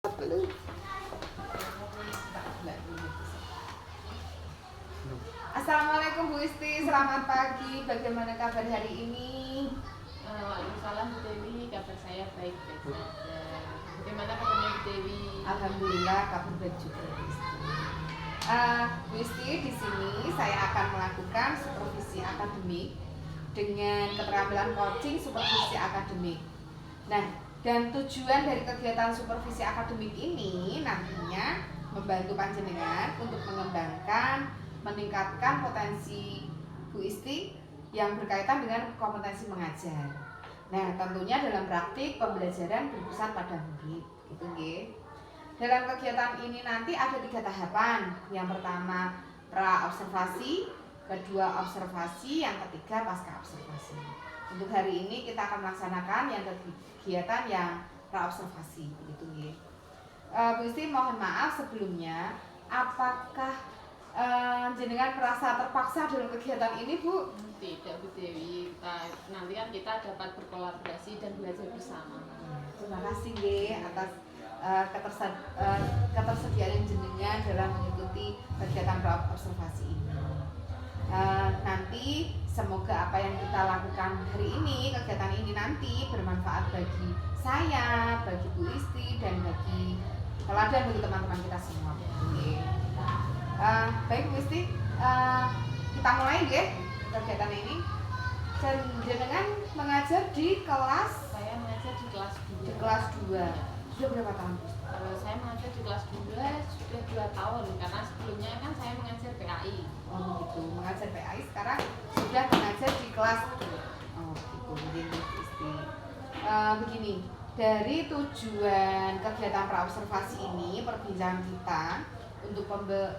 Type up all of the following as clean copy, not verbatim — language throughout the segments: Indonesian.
Assalamualaikum Bu Isti, selamat pagi. Bagaimana kabar hari ini? Waalaikumsalam Bu Dewi, kabar saya baik-baik saja. Bagaimana kabarnya Bu Dewi? Alhamdulillah kabar baik juga Bu Isti. Bu Isti, di sini saya akan melakukan supervisi akademik dengan keterampilan coaching supervisi akademik. Nah, dan tujuan dari kegiatan supervisi akademik ini nantinya membantu panjenengan untuk mengembangkan, meningkatkan potensi Bu Isti yang berkaitan dengan kompetensi mengajar. Nah, tentunya dalam praktik pembelajaran berpusat pada murid, gitu nggih. Dalam kegiatan ini nanti ada 3 tahapan. Yang pertama pra-observasi, kedua observasi, yang ketiga pasca observasi. Untuk hari ini kita akan melaksanakan yang kegiatan yang pra-observasi, begitu nggih. Bu Isti mohon maaf sebelumnya, apakah jenengan merasa terpaksa dalam kegiatan ini, Bu? Tidak Bu Dewi, nanti kan kita dapat berkolaborasi dan belajar bersama. Terima kasih nggih atas ketersediaan jenengan dalam mengikuti kegiatan pra-observasi ini. Nanti semoga apa yang kita lakukan hari ini, kegiatan ini nanti bermanfaat bagi saya, bagi Bu Isti, dan bagi teladan bagi teman-teman kita semua. Baik Bu Isti, kita mulai nggih kegiatan ini. Jenengan mengajar di kelas? Saya mengajar di kelas 2. Di kelas 2. Sudah berapa tahun? Saya mengajar di kelas 2 sudah 2 tahun, karena sebelumnya kan saya mengajar PAI. Oh gitu, mengajar PAI sekarang sudah mengajar di kelas 2. Oh gitu, begini Isti. Begini, dari tujuan kegiatan pra-observasi ini, perbincangan kita untuk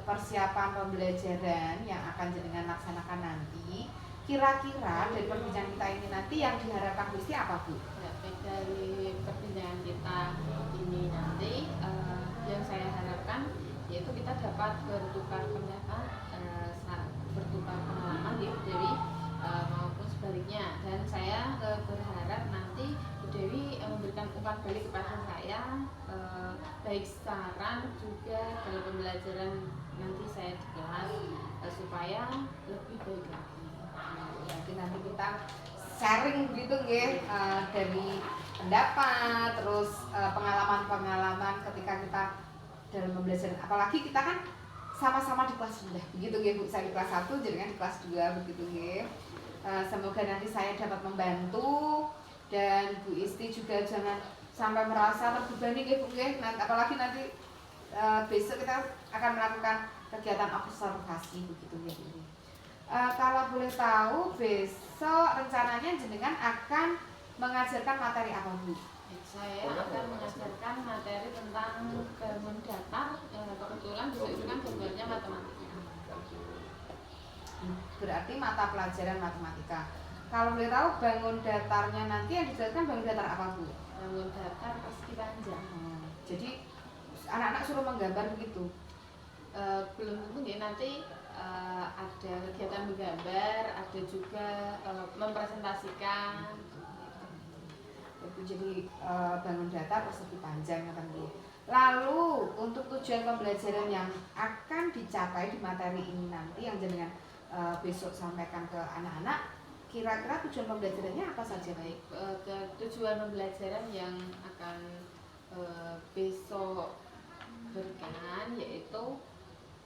persiapan pembelajaran yang akan jenengan laksanakan nanti, kira-kira dari perbincangan kita ini nanti yang diharapkan Bu Isti apa Bu? Ya, dari perbincangan kita ini nanti yang saya harapkan yaitu kita dapat bertukar pendapat, bertukar pengalaman ya Bu Dewi, maupun sebaliknya. Dan saya berharap nanti Bu Dewi memberikan umpan balik kepada saya, baik saran juga dalam pembelajaran nanti saya di kelas, supaya lebih baik lagi. Jadi nanti kita sharing gitu nggih, dari pendapat, terus pengalaman-pengalaman ketika kita dalam pembelajaran. Apalagi kita kan sama-sama di kelas rendah, begitu nggih Bu. Saya di kelas 1, jenengan di kelas 2, begitu nggih. Semoga nanti saya dapat membantu dan Bu Isti juga jangan sampai merasa terbebani nggih Bu nggih. Apalagi nanti besok kita akan melakukan kegiatan observasi, begitu nggih Bu. Kalau boleh tahu, besok rencananya jenengan akan mengajarkan materi apa Bu? Saya akan mengajarkan materi tentang bangun datar. Kebetulan besok itu kan jadwalnya matematika. Berarti mata pelajaran matematika. Kalau boleh tahu, bangun datarnya nanti yang dijelaskan bangun datar apa Bu? Bangun datar persegi panjang. Jadi anak-anak suruh menggambar begitu? Belum tentu nih, nanti ada kegiatan menggambar, ada juga mempresentasikan. Itu jadi bangun datar persegi panjang kan Bu. Lalu untuk tujuan pembelajaran yang akan dicapai di materi ini nanti yang jenengan besok sampaikan ke anak-anak, kira-kira tujuan pembelajarannya apa saja? Baik, tujuan pembelajaran yang akan besok berikan yaitu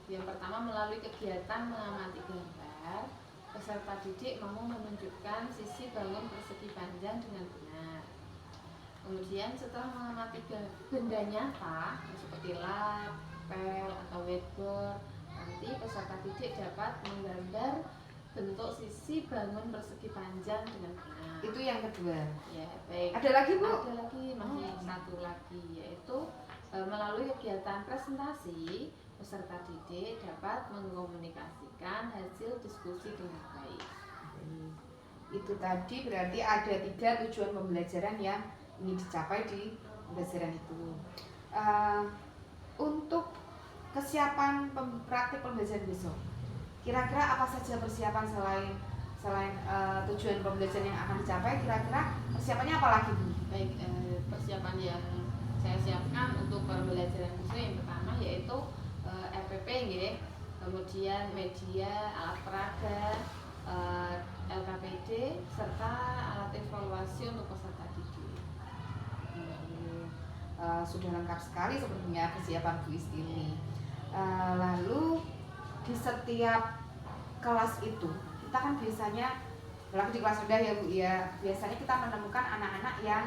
yang pertama, melalui kegiatan mengamati gambar, peserta didik mau menunjukkan sisi bangun persegi panjang dengan benar. Kemudian setelah mengamati benda nyata seperti lab, pel, atau whiteboard, nanti peserta didik dapat menggambar bentuk sisi bangun persegi panjang dengan benar. Itu yang kedua. Ya, baik. Ada lagi Bu? Ada lagi, masih satu lagi, yaitu melalui kegiatan presentasi, peserta didik dapat mengkomunikasikan hasil diskusi dengan baik. Itu tadi berarti ada 3 tujuan pembelajaran yang ingin dicapai di pembelajaran itu. Untuk kesiapan praktik pembelajaran besok, kira-kira apa saja persiapan selain tujuan pembelajaran yang akan dicapai? Kira-kira persiapannya apa lagi Bu? Baik, persiapan yang saya siapkan untuk pembelajaran yaitu LPP nggih, kemudian media, alat peraga, LKPD serta alat evaluasi untuk peserta didik. Sudah lengkap sekali sepertinya persiapan Bu Isti ini. Lalu di setiap kelas itu kita kan biasanya, apalagi di kelas rendah ya Bu ya, biasanya kita menemukan anak-anak yang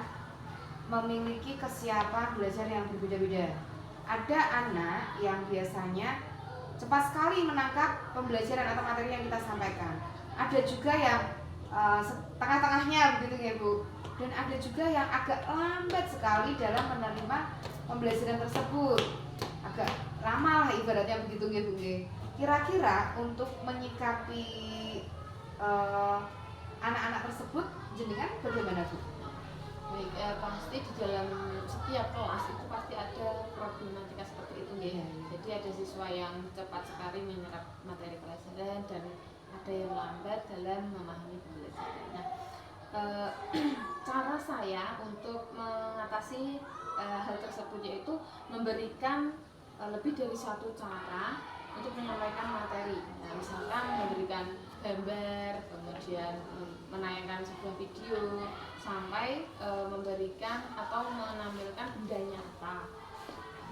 memiliki kesiapan belajar yang berbeda-beda. Ada anak yang biasanya cepat sekali menangkap pembelajaran atau materi yang kita sampaikan. Ada juga yang tengah-tengahnya begitu ya Bu. Dan ada juga yang agak lambat sekali dalam menerima pembelajaran tersebut. Agak lama lah ibaratnya begitu ya Bu. Kira-kira untuk menyikapi anak-anak tersebut jenengan bagaimana Bu? Baik, pasti di dalam setiap kelas itu pasti ada problematika seperti itu ya. Jadi ada siswa yang cepat sekali menyerap materi pelajaran dan ada yang lambat dalam memahami pembelajaran. Nah, cara saya untuk mengatasi hal tersebut yaitu memberikan lebih dari satu cara untuk menyampaikan materi. Nah, misalkan memberikan gambar, kemudian menayangkan sebuah video, sampai memberikan atau menampilkan benda nyata.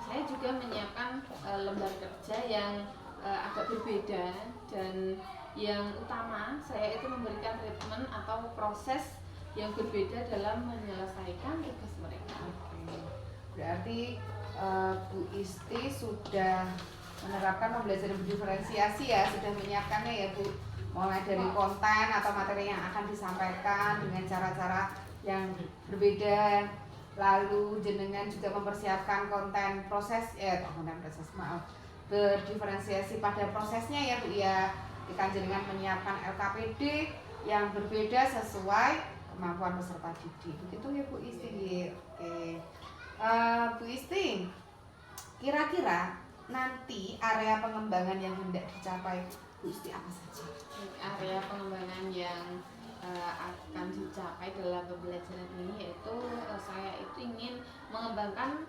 Saya juga menyiapkan lembar kerja yang agak berbeda, dan yang utama saya itu memberikan treatment atau proses yang berbeda dalam menyelesaikan tugas mereka. Berarti Bu Isti sudah menerapkan pembelajaran berdiferensiasi ya, sudah menyiapkannya ya Bu, mulai dari konten atau materi yang akan disampaikan dengan cara-cara yang berbeda. Lalu jenengan juga mempersiapkan konten berdiferensiasi pada prosesnya ya Bu ya. Ikan jenengan menyiapkan LKPD yang berbeda sesuai kemampuan peserta didik. Begitu ya Bu Isti. Oke. Bu Isti, kira-kira nanti area pengembangan yang hendak dicapai Bu Isti apa saja? Area pengembangan yang akan dicapai dalam pembelajaran ini yaitu saya itu ingin mengembangkan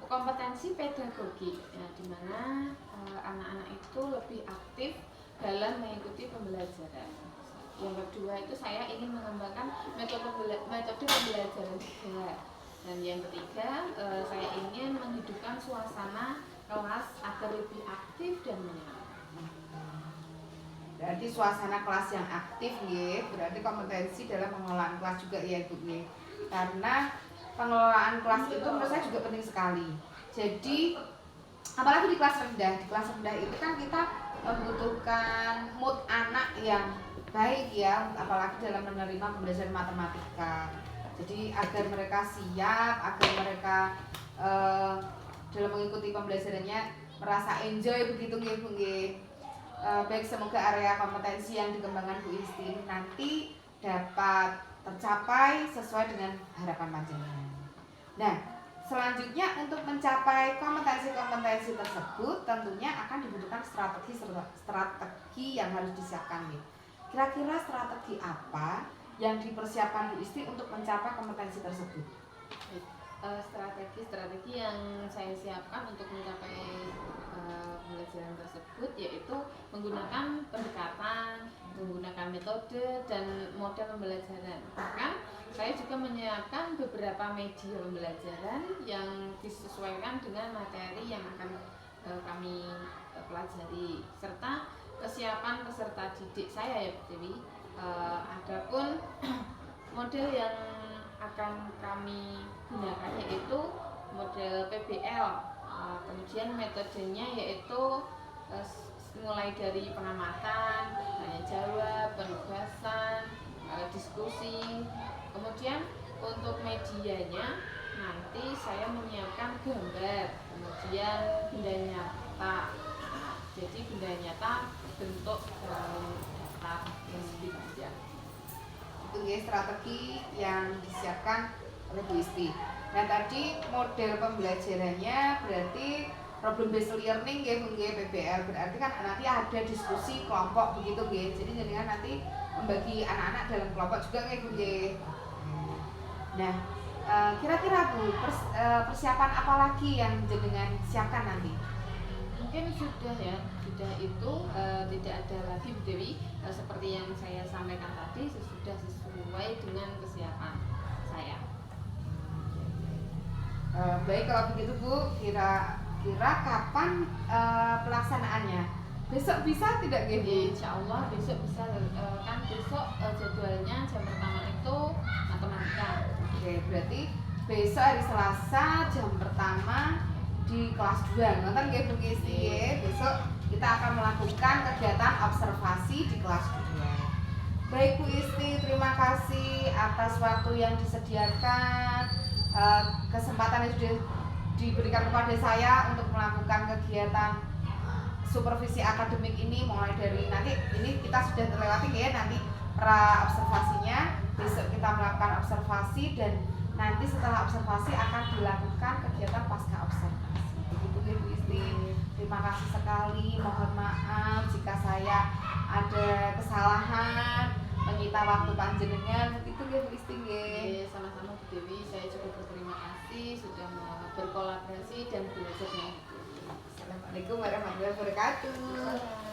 kompetensi pedagogi, ya, di mana anak-anak itu lebih aktif dalam mengikuti pembelajaran. Yang kedua itu saya ingin mengembangkan metode pembelajaran juga. Dan yang ketiga saya ingin menghidupkan suasana kelas agar lebih aktif dan menyenangkan. Berarti suasana kelas yang aktif ya, berarti kompetensi dalam pengelolaan kelas juga ya Bu ya. Karena pengelolaan kelas itu menurut saya juga penting sekali. Jadi apalagi di kelas rendah itu kan kita membutuhkan mood anak yang baik ya, apalagi dalam menerima pembelajaran matematika. Jadi agar mereka siap, agar mereka dalam mengikuti pembelajarannya merasa enjoy begitu ya Bu. Baik, semoga area kompetensi yang dikembangkan Bu Isti nanti dapat tercapai sesuai dengan harapan panjenengan. Nah, selanjutnya untuk mencapai kompetensi-kompetensi tersebut tentunya akan dibutuhkan strategi yang harus disiapkan nih. Kira-kira strategi apa yang dipersiapkan Bu Isti untuk mencapai kompetensi tersebut? Strategi yang saya siapkan untuk mencapai pembelajaran tersebut yaitu menggunakan pendekatan, menggunakan metode dan model pembelajaran. Bahkan saya juga menyiapkan beberapa media pembelajaran yang disesuaikan dengan materi yang akan kami pelajari, serta kesiapan peserta didik saya ya Bu Dewi. Adapun model yang akan kami gunakan yaitu model PBL, kemudian metodenya yaitu mulai dari pengamatan, tanya jawab, penugasan, diskusi. Kemudian untuk medianya nanti saya menyiapkan gambar, kemudian benda nyata. Jadi benda nyata bentuk data yang dibaca. Itu ya strategi yang disiapkan oleh Bu Isti. Nah tadi model pembelajarannya berarti problem based learning ya Bu PBL, berarti kan nanti ada diskusi kelompok begitu ya. Jadi jenengan nanti membagi anak-anak dalam kelompok juga ya Bu. Nah kira-kira Bu persiapan apa lagi yang jenengan siapkan nanti? Mungkin sudah ya, sudah itu tidak ada lagi Bu Dewi, seperti yang saya sampaikan tadi, sudah sesuai dengan kesiapan saya. Baik, kalau begitu Bu, kira-kira kapan pelaksanaannya? Besok bisa tidak Bu? Insya Allah besok bisa, kan besok jadwalnya jam pertama itu matematika. Oke, berarti besok hari Selasa jam pertama di kelas 2. Nonton nggih Bu Kisti ya. Besok kita akan melakukan kegiatan observasi di kelas 2. Baik Bu Isti, terima kasih atas waktu yang disediakan, kesempatan yang sudah diberikan kepada saya untuk melakukan kegiatan supervisi akademik ini, mulai dari nanti ini kita sudah terlewati ya, nanti pra observasinya. Besok kita melakukan observasi dan nanti setelah observasi akan dilakukan kegiatan pasca observasi. Begitu ya Bu Isti. Terima kasih sekali. Mohon maaf jika saya ada kesalahan menyita waktu panjenengan. Begitu ya Bu Isti nggih. Sama-sama Bu Dewi, saya juga berterima kasih sudah berkolaborasi dan belajar dengan Bu Dewi. Assalamualaikum warahmatullahi wabarakatuh.